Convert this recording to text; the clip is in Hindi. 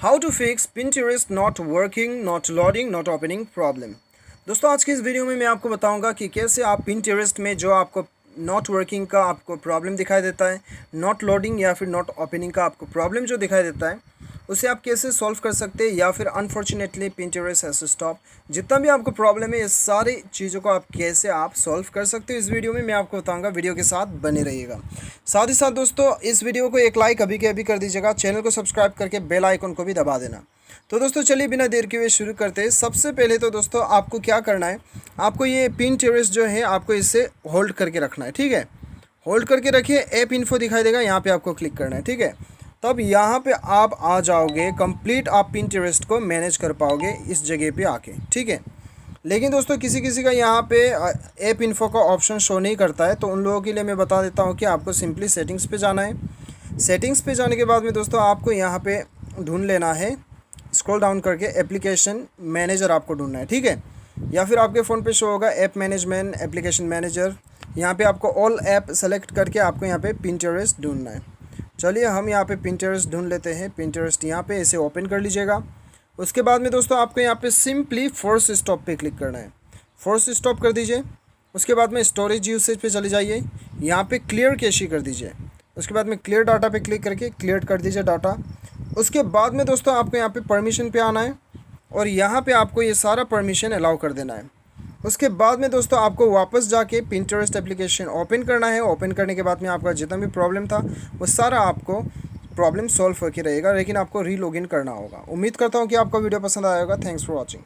How to fix Pinterest not working, not loading, not opening problem. दोस्तों आज की इस वीडियो में मैं आपको बताऊंगा कि कैसे आप Pinterest में जो आपको नॉट वर्किंग का आपको प्रॉब्लम दिखाई देता है, नॉट लोडिंग या फिर नॉट ओपनिंग का आपको प्रॉब्लम जो दिखाई देता है, उसे आप कैसे सॉल्व कर सकते हैं। या फिर unfortunately Pinterest has to stop. जितना भी आपको प्रॉब्लम है, ये सारी चीज़ों को आप कैसे आप सॉल्व कर सकते हो, इस वीडियो में मैं आपको बताऊंगा। वीडियो के साथ बने रहिएगा। साथ ही साथ दोस्तों इस वीडियो को एक लाइक अभी के अभी कर दीजिएगा। चैनल को सब्सक्राइब करके बेल आइकन को भी दबा देना। तो दोस्तों चलिए बिना देर के हुए शुरू करते हैं। सबसे पहले तो दोस्तों आपको क्या करना है, आपको ये Pinterest जो है आपको इसे होल्ड करके रखना है। ठीक है, होल्ड करके रखिए। ऐप इन्फो दिखाई देगा, यहाँ पे आपको क्लिक करना है। ठीक है, तब यहाँ पे आप आ जाओगे। कंप्लीट आप Pinterest को मैनेज कर पाओगे इस जगह पे आके। ठीक है, लेकिन दोस्तों किसी किसी का यहाँ पे ऐप इन्फो का ऑप्शन शो नहीं करता है, तो उन लोगों के लिए मैं बता देता हूँ कि आपको सिंपली सेटिंग्स पे जाना है। सेटिंग्स पे जाने के बाद में दोस्तों आपको यहाँ पे ढूंढ लेना है, स्क्रॉल डाउन करके एप्लीकेशन मैनेजर आपको ढूंढना है। ठीक है, या फिर आपके फ़ोन पे शो होगा ऐप मैनेजमेंट, एप्लीकेशन मैनेजर। यहाँ पे आपको ऑल ऐप सेलेक्ट करके आपको यहाँ पे Pinterest ढूंढना है। चलिए हम यहाँ पे Pinterest ढूंढ लेते हैं। Pinterest यहाँ पे इसे ओपन कर लीजिएगा। उसके बाद में दोस्तों आपको यहाँ पे सिंपली फोर्स स्टॉप पे क्लिक करना है। फोर्स स्टॉप कर दीजिए। उसके बाद में स्टोरेज यूसेज पे चले जाइए, यहाँ पे क्लियर कैशी कर दीजिए। उसके बाद में क्लियर डाटा पे क्लिक करके क्लियर कर दीजिए डाटा। उसके बाद में दोस्तों आपको यहाँ पे परमिशन पे आना है और यहाँ पे आपको ये सारा परमिशन अलाउ कर देना है। उसके बाद में दोस्तों आपको वापस जाके Pinterest एप्लीकेशन ओपन करना है। ओपन करने के बाद में आपका जितना भी प्रॉब्लम था वो सारा आपको प्रॉब्लम सॉल्व होकर रहेगा, लेकिन आपको री लॉगिन करना होगा। उम्मीद करता हूँ कि आपको वीडियो पसंद आएगा। Thanks for watching.